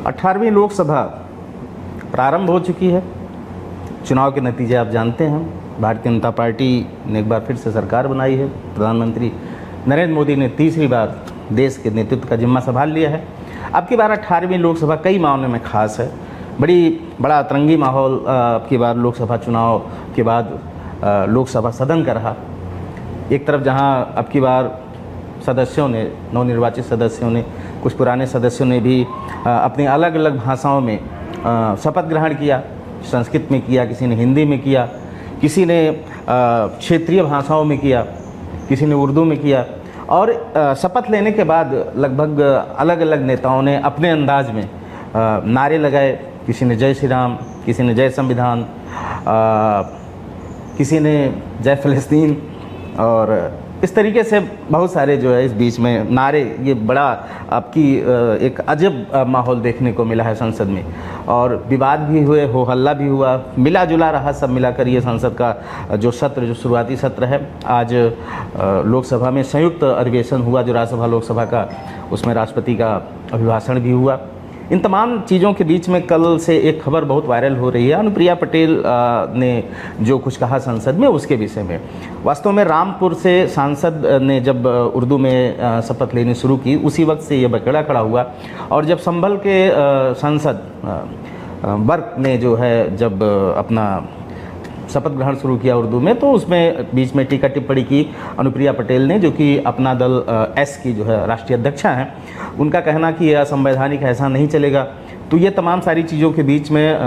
18वीं लोकसभा प्रारंभ हो चुकी है। चुनाव के नतीजे आप जानते हैं। भारतीय जनता पार्टी ने एक बार फिर से सरकार बनाई है। प्रधानमंत्री नरेंद्र मोदी ने तीसरी बार देश के नेतृत्व का जिम्मा संभाल लिया है। अब की बार 18वीं लोकसभा कई मामलों में खास है। बड़ा अतरंगी माहौल अब की बार लोकसभा चुनाव के बाद लोकसभा सदन का रहा। एक तरफ जहां अब की बार सदस्यों ने, नवनिर्वाचित सदस्यों ने, कुछ पुराने सदस्यों ने भी अपनी अलग अलग भाषाओं में शपथ ग्रहण किया। संस्कृत में किया, किसी ने हिंदी में किया, किसी ने क्षेत्रीय भाषाओं में किया, किसी ने उर्दू में किया। और शपथ लेने के बाद लगभग अलग अलग नेताओं ने अपने अंदाज में नारे लगाए। किसी ने जय श्री राम, किसी ने जय संविधान, किसी ने जय फ़लस्तीन, और इस तरीके से बहुत सारे जो है इस बीच में नारे, ये बड़ा आपकी एक अजब माहौल देखने को मिला है संसद में। और विवाद भी हुए, हो हल्ला भी हुआ, मिला जुला रहा सब मिलाकर। ये संसद का जो सत्र, जो शुरुआती सत्र है, आज लोकसभा में संयुक्त अधिवेशन हुआ जो राज्यसभा लोकसभा का, उसमें राष्ट्रपति का अभिभाषण भी हुआ। इन तमाम चीज़ों के बीच में कल से एक खबर बहुत वायरल हो रही है अनुप्रिया पटेल ने जो कुछ कहा संसद में, उसके विषय में। वास्तव में रामपुर से सांसद ने जब उर्दू में शपथ लेनी शुरू की, उसी वक्त से ये बखेड़ा खड़ा हुआ। और जब संभल के सांसद वर्ग ने जो है जब अपना शपथ ग्रहण शुरू किया उर्दू में, तो उसमें बीच में टीका टिप्पणी की अनुप्रिया पटेल ने, जो कि अपना दल एस की जो है राष्ट्रीय अध्यक्षा हैं। उनका कहना कि यह असंवैधानिक, ऐसा नहीं चलेगा। तो ये तमाम सारी चीज़ों के बीच में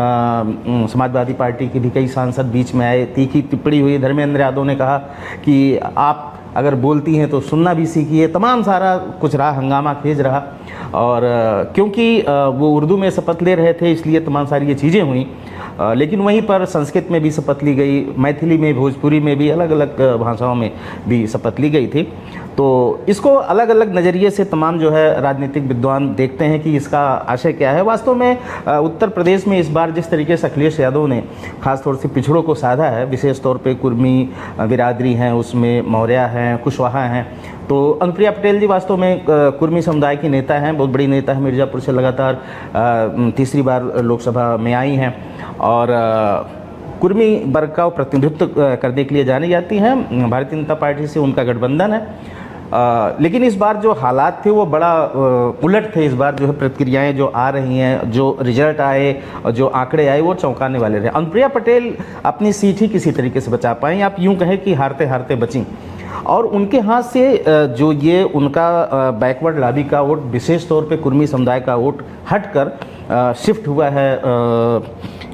समाजवादी पार्टी के भी कई सांसद बीच में आए, तीखी टिप्पणी हुई। धर्मेंद्र यादव ने कहा कि आप अगर बोलती हैं तो सुनना भी सीखिए। तमाम सारा कुछ रहा, हंगामा खेज रहा। और क्योंकि वो उर्दू में शपथ ले रहे थे, इसलिए तमाम सारी ये चीज़ें हुई। लेकिन वहीं पर संस्कृत में भी शपथ ली गई, मैथिली में, भोजपुरी में भी, अलग अलग भाषाओं में भी शपथ ली गई थी। तो इसको अलग अलग नज़रिए से तमाम जो है राजनीतिक विद्वान देखते हैं कि इसका आशय क्या है। वास्तव में उत्तर प्रदेश में इस बार जिस तरीके से अखिलेश यादव ने खासतौर से पिछड़ों को साधा है, विशेष तौर पे कुर्मी बिरादरी हैं, उसमें मौर्य हैं, कुशवाहा हैं। तो अनुप्रिया पटेल जी वास्तव में कुर्मी समुदाय की नेता हैं, बहुत बड़ी नेता है। मिर्ज़ापुर से लगातार तीसरी बार लोकसभा में आई हैं और कुर्मी वर्ग का प्रतिनिधित्व करने के लिए जानी जाती हैं। भारतीय जनता पार्टी से उनका गठबंधन है। लेकिन इस बार जो हालात थे वो बड़ा उलट थे। इस बार जो है प्रतिक्रियाएं जो आ रही हैं, जो रिजल्ट आए और जो आंकड़े आए, वो चौंकाने वाले रहे। अनुप्रिया पटेल अपनी सीट ही किसी तरीके से बचा पाएँ, आप यूँ कहें कि हारते हारते बचीं। और उनके हाथ से जो ये उनका बैकवर्ड लाबी का वोट, विशेष तौर पे कुर्मी समुदाय का वोट हटकर शिफ्ट हुआ है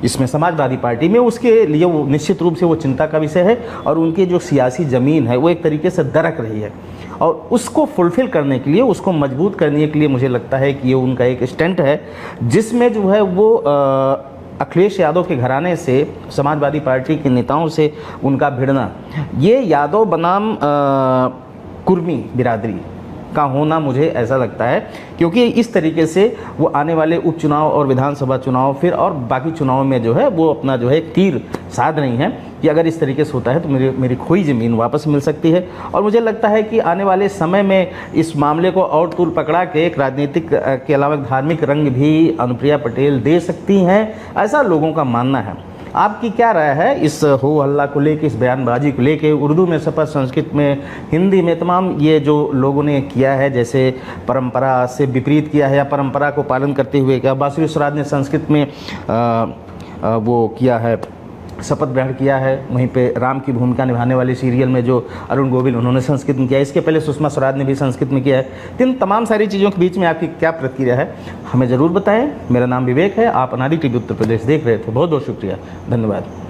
इसमें समाजवादी पार्टी में, उसके लिए वो निश्चित रूप से वो चिंता का विषय है। और उनकी जो सियासी ज़मीन है वो एक तरीके से दरक रही है। और उसको फुलफ़िल करने के लिए, उसको मजबूत करने के लिए मुझे लगता है कि ये उनका एक स्टंट है, जिसमें जो है वो अखिलेश यादव के घराने से, समाजवादी पार्टी के नेताओं से उनका भिड़ना, ये यादव बनाम कुर्मी बिरादरी का होना मुझे ऐसा लगता है। क्योंकि इस तरीके से वो आने वाले उपचुनाव और विधानसभा चुनाव फिर और बाकी चुनाव में जो है वो अपना जो है तीर साध रही हैं कि अगर इस तरीके से होता है तो मेरी खोई ज़मीन वापस मिल सकती है। और मुझे लगता है कि आने वाले समय में इस मामले को और तूल पकड़ा के एक राजनीतिक के अलावा धार्मिक रंग भी अनुप्रिया पटेल दे सकती हैं, ऐसा लोगों का मानना है। आपकी क्या राय है इस हो हल्ला को लेके, इस बयानबाजी को लेके? उर्दू में शपथ, संस्कृत में, हिंदी में, तमाम ये जो लोगों ने किया है, जैसे परंपरा से विपरीत किया है या परंपरा को पालन करते हुए किया। बासुरी स्वराज ने संस्कृत में वो किया है, शपथ ग्रहण किया है। वहीं पे राम की भूमिका निभाने वाले सीरियल में जो अरुण गोविल, उन्होंने संस्कृत में किया। इसके पहले सुषमा स्वराज ने भी संस्कृत में किया है। इन तमाम सारी चीज़ों के बीच में आपकी क्या प्रतिक्रिया है, हमें ज़रूर बताएं। मेरा नाम विवेक है, आप अनादि टीवी उत्तर प्रदेश देख रहे थे। बहुत बहुत शुक्रिया, धन्यवाद।